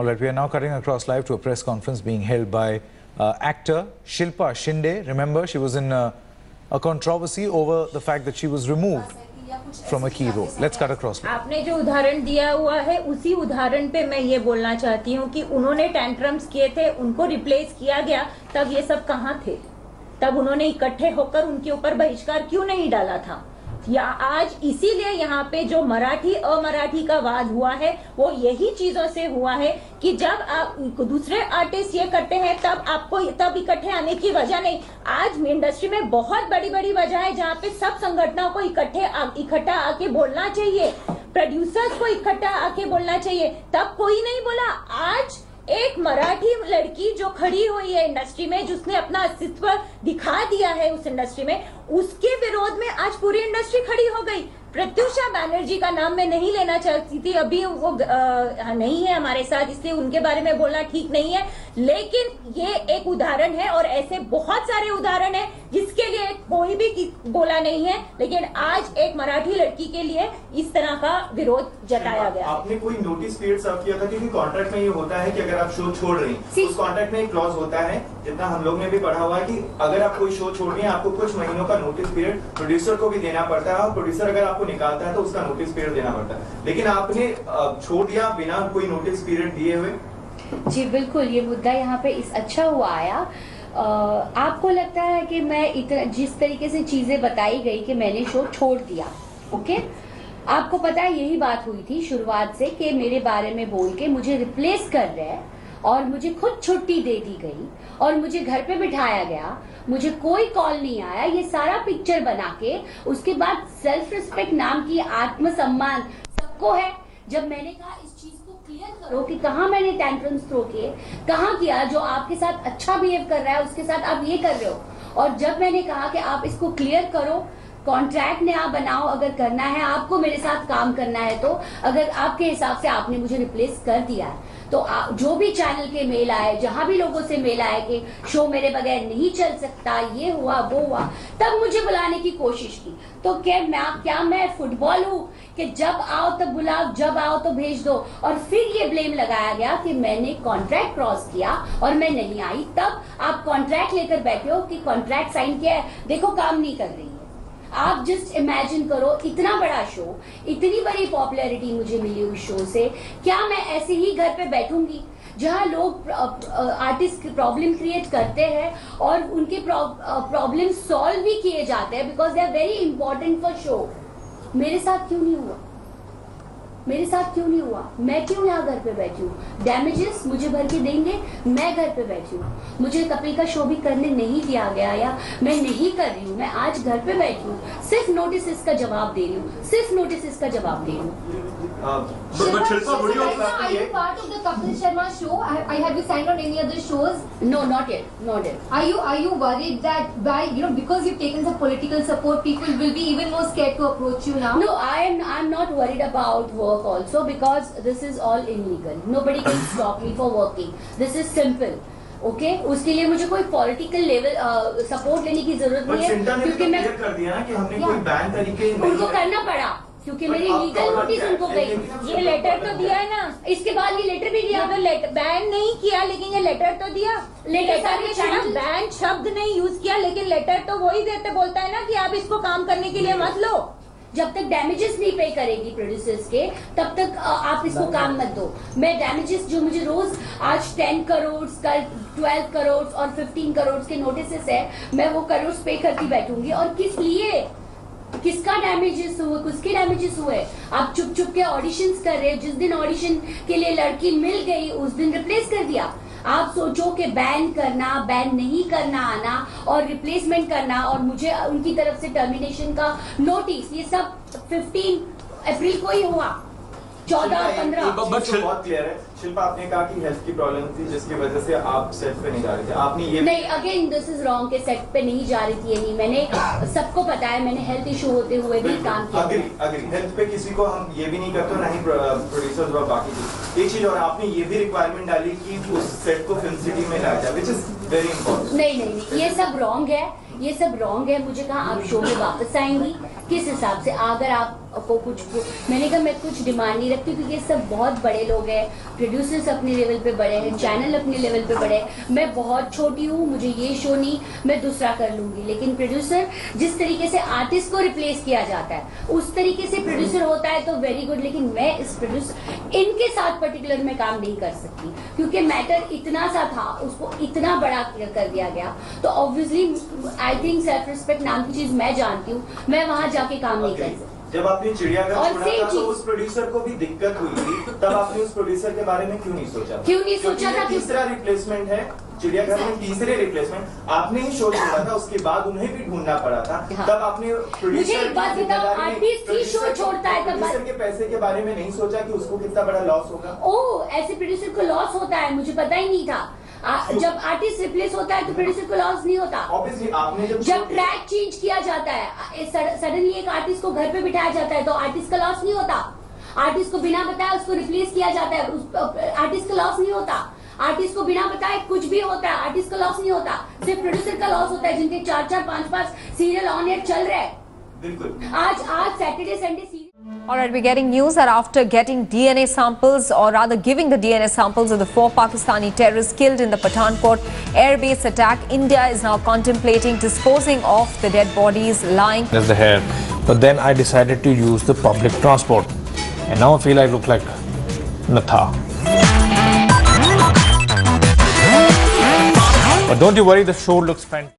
All right, we are now cutting across live to a press conference being held by actor Shilpa Shinde. Remember, she was in a controversy over the fact that she was removed from a key role. Let's cut across. आपने जो उदाहरण दिया हुआ है उसी उदाहरण पे मैं ये बोलना चाहती हूँ कि उन्होंने टेंट्रम्स किए थे, उनको रिप्लेस किया गया, तब ये सब कहाँ थे? तब उन्होंने इकट्ठे होकर उनके ऊपर बहिष्कार क्यों नहीं डाला था? या आज इसीलिए यहाँ पे जो मराठी अमराठी का वाद हुआ है वो यही चीजों से हुआ है कि जब आप दूसरे आर्टिस्ट ये करते हैं तब आपको तब इकट्ठे आने की वजह नहीं। आज इंडस्ट्री में बहुत बड़ी बड़ी वजह है जहाँ पे सब संगठनों को इकट्ठा आके बोलना चाहिए, प्रोड्यूसर्स को इकट्ठा आके बोलना चाहिए, तब कोई नहीं बोला। आज एक मराठी लड़की जो खड़ी हुई है इंडस्ट्री में, जिसने अपना अस्तित्व दिखा दिया है उस इंडस्ट्री में, उसके विरोध में आज पूरी इंडस्ट्री खड़ी हो गई। प्रत्युषा बैनर्जी का नाम मैं नहीं लेना चाहती थी, अभी वो नहीं है हमारे साथ, इसलिए उनके बारे में बोलना ठीक नहीं है, लेकिन ये एक उदाहरण है और ऐसे बहुत सारे उदाहरण है जिसके लिए कोई भी बोला नहीं है, लेकिन आज एक मराठी लड़की के लिए इस तरह का विरोध जताया गया। आपने कोई नोटिस पीरियड सर्व किया था? क्योंकि कॉन्ट्रैक्ट में ये होता है कि अगर आप शो छोड़ रही हैं, उस कॉन्ट्रैक्ट में एक क्लॉज होता है, जितना हम लोग ने भी पढ़ा हुआ है कि अगर आप कोई शो छोड़ रही हैं आपको कुछ महीनों का नोटिस पीरियड प्रोड्यूसर को भी देना पड़ता है, और प्रोड्यूसर अगर आपको निकालता है तो उसका नोटिस पीरियड देना पड़ता है, लेकिन आपने छोड़ दिया बिना कोई नोटिस पीरियड दिए हुए। जी बिल्कुल, ये मुद्दा यहाँ पे इस अच्छा हुआ आया। आपको लगता है कि मैं इतना जिस तरीके से चीजें बताई गई कि मैंने शो छोड़ दिया, ओके, आपको पता है यही बात हुई थी शुरुआत से कि मेरे बारे में बोल के मुझे रिप्लेस कर रहे हैं और मुझे खुद छुट्टी दे दी गई और मुझे घर पे बिठाया गया, मुझे कोई कॉल नहीं आया, ये सारा पिक्चर बना के उसके बाद सेल्फ रिस्पेक्ट नाम की आत्मसम्मान सबको है। जब मैंने कहा इस चीज को क्लियर करो कि कहाँ मैंने टेंट्रम्स थ्रो किए, कहाँ किया, जो आपके साथ अच्छा बिहेव कर रहा है उसके साथ आप ये कर रहे हो, और जब मैंने कहा कि आप इसको क्लियर करो, कॉन्ट्रैक्ट ने आप बनाओ, अगर करना है आपको मेरे साथ काम करना है तो, अगर आपके हिसाब से आपने मुझे रिप्लेस कर दिया है तो जो भी चैनल के मेल आए, जहां भी लोगों से मेल आए कि शो मेरे बगैर नहीं चल सकता, ये हुआ वो हुआ, तब मुझे बुलाने की कोशिश की। तो क्या मैं फुटबॉल हूँ कि जब आओ तब बुलाओ, जब आओ तो भेज दो? और फिर ये ब्लेम लगाया गया कि मैंने कॉन्ट्रैक्ट क्रॉस किया और मैं नहीं आई। तब आप कॉन्ट्रैक्ट लेकर बैठे हो कि कॉन्ट्रैक्ट साइन किया है, देखो काम नहीं कर रही है। आप जस्ट इमेजिन करो, इतना बड़ा शो, इतनी बड़ी पॉपुलैरिटी मुझे मिली उस शो से, क्या मैं ऐसे ही घर पे बैठूंगी जहां लोग आर्टिस्ट प्रॉब्लम क्रिएट करते हैं और उनके प्रॉब्लम सॉल्व भी किए जाते हैं because they are very important for show. मेरे साथ क्यों नहीं हुआ? मेरे साथ क्यों नहीं हुआ? मैं क्यों यहाँ घर पे बैठी हूँ? डैमेजेस मुझे भर के देंगे, मैं घर पे बैठी हूँ, मुझे कपिल का शो भी करने नहीं दिया गया या मैं नहीं कर रही हूँ, मैं आज घर पे बैठी हूँ, सिर्फ नोटिस का जवाब दे रही हूँ, सिर्फ नोटिस का जवाब दे रही हूँ। But Shilpa, would you also are you part of the Kapil Sharma show? I have you signed on any other shows? No, not yet, not yet. Are you worried that by because you've taken some political support, people will be even more scared to approach you now? No, I'm not worried about work also because this is all illegal. Nobody can stop me for working. This is simple. Okay, उसके लिए मुझे कोई political level support लेने की जरूरत नहीं है, क्योंकि मैं कर दिया ना कि हमने कोई बैन तरीके उनको करना पड़ा क्योंकि मेरी लीगल नोटिस उनको गई। ये लेटर तो दिया है ना, इसके बाद ये लेटर भी दिया, बैन नहीं किया लेकिन ये लेटर तो दिया। लेटर में बैन शब्द नहीं यूज किया, लेकिन लेटर तो वही देते बोलता है ना कि आप इसको काम करने के लिए मत लो। जब तक डैमेजेस नहीं पे करेगी प्रोड्यूसर्स के, तब तक आप इसको काम मत दो। मैं डैमेजेस जो मुझे रोज आज 10 करोड़, कल 12 करोड़ और 15 करोड़ के नोटिस है, मैं वो करोड़ पे करती बैठूंगी। और किस लिए, किसका डैमेजेस हुए, किसके डैमेजेस हुए? आप चुप चुप के ऑडिशंस कर रहे हो, जिस दिन ऑडिशन के लिए लड़की मिल गई उस दिन रिप्लेस कर दिया। आप सोचो कि बैन करना, बैन नहीं करना आना और रिप्लेसमेंट करना और मुझे उनकी तरफ से टर्मिनेशन का नोटिस, ये सब 15 अप्रैल को ही हुआ, 14 और 15। बहुत क्लियर है। शिल्पा, आपने कहा कि हेल्थ की प्रॉब्लम थी जिसकी वजह से आप सेट पे नहीं जा रहे थे, आपने ये नहीं, अगेन दिस इज रॉन्ग के सेट पे नहीं जा रही थी, नहीं, मैंने सबको बताया, मैंने हेल्थ इशू होते हुए भी काम किया। अग्री, हेल्थ पे किसी को हम ये भी नहीं करते, ना ही प्रोड्यूसर्स और बाकी चीज। एक चीज और, आपने ये भी रिक्वायरमेंट डाली कि उस सेट को फिल्म सिटी में लाया जाए, व्हिच इज वेरी इंपॉर्टेंट। नहीं, ये सब रॉन्ग है, ये सब रॉन्ग है। मुझे कहा आप शो में वापस आएंगी, किस हिसाब से? अगर आपको कुछ, मैंने कहा मैं कुछ डिमांड नहीं रखती क्योंकि ये सब बहुत बड़े लोग हैं, प्रोड्यूसर्स अपने लेवल पे बड़े हैं, चैनल अपने लेवल पे बड़े हैं, मैं बहुत छोटी हूँ, मुझे ये शो नहीं, मैं दूसरा कर लूंगी। लेकिन प्रोड्यूसर जिस तरीके से आर्टिस्ट को रिप्लेस किया जाता है उस तरीके से प्रोड्यूसर होता है तो वेरी गुड, लेकिन मैं इस प्रोड्यूसर इनके साथ पर्टिकुलर में काम नहीं कर सकती क्योंकि मैटर इतना सा था, उसको इतना बड़ा कर दिया गया। तो obviously I think self respect नाम की चीज मैं जानती हूँ, मैं वहां जाके काम नहीं कर सकती। जब आपने चिड़ियाघर और छोड़ा same था तो चीज। उस प्रोड्यूसर को भी दिक्कत हुई थी, तब आपने उस प्रोड्यूसर के बारे में क्यों नहीं सोचा? क्यों नहीं सोचा क्योंकि था? ये तीसरा रिप्लेसमेंट है चिड़ियाघर में, तीसरे रिप्लेसमेंट आपने ही शो छोड़ा था, उसके बाद उन्हें भी ढूंढना पड़ा था। हाँ। तब आपने मुझे एक बात बताओ, आर्टिस्ट ही शो छोड़ता है तब प्रोड्यूसर के पैसे के बारे में नहीं सोचा कि उसको कितना बड़ा लॉस होगा? ओह, ऐसे प्रोड्यूसर को लॉस होता है, मुझे पता ही नहीं था। जब आर्टिस्ट रिप्लेस होता है तो प्रोड्यूसर को लॉस नहीं होता। ऑब्वियसली आपने जब ट्रैक चेंज किया जाता है, सडनली एक आर्टिस्ट को घर पे बिठाया जाता है तो आर्टिस्ट का लॉस नहीं होता। आर्टिस्ट को बिना बताए उसको रिप्लेस किया जाता है, आर्टिस्ट का लॉस नहीं होता। आर्टिस्ट को बिना बताए कुछ भी होता है, आर्टिस्ट का लॉस नहीं होता, सिर्फ प्रोड्यूसर का लॉस होता है जिनके 4-4, 5-5 सीरियल ऑन एयर चल रहे हैं। बिल्कुल। आज Saturday Sunday serial. All right, we're getting news that after getting DNA samples, or rather giving the DNA samples of the 4 Pakistani terrorists killed in the Pathankot airbase attack, India is now contemplating disposing of the dead bodies lying. There's the hair. But then I decided to use the public transport. And now I feel I look like Natha. But don't you worry, the show looks fantastic.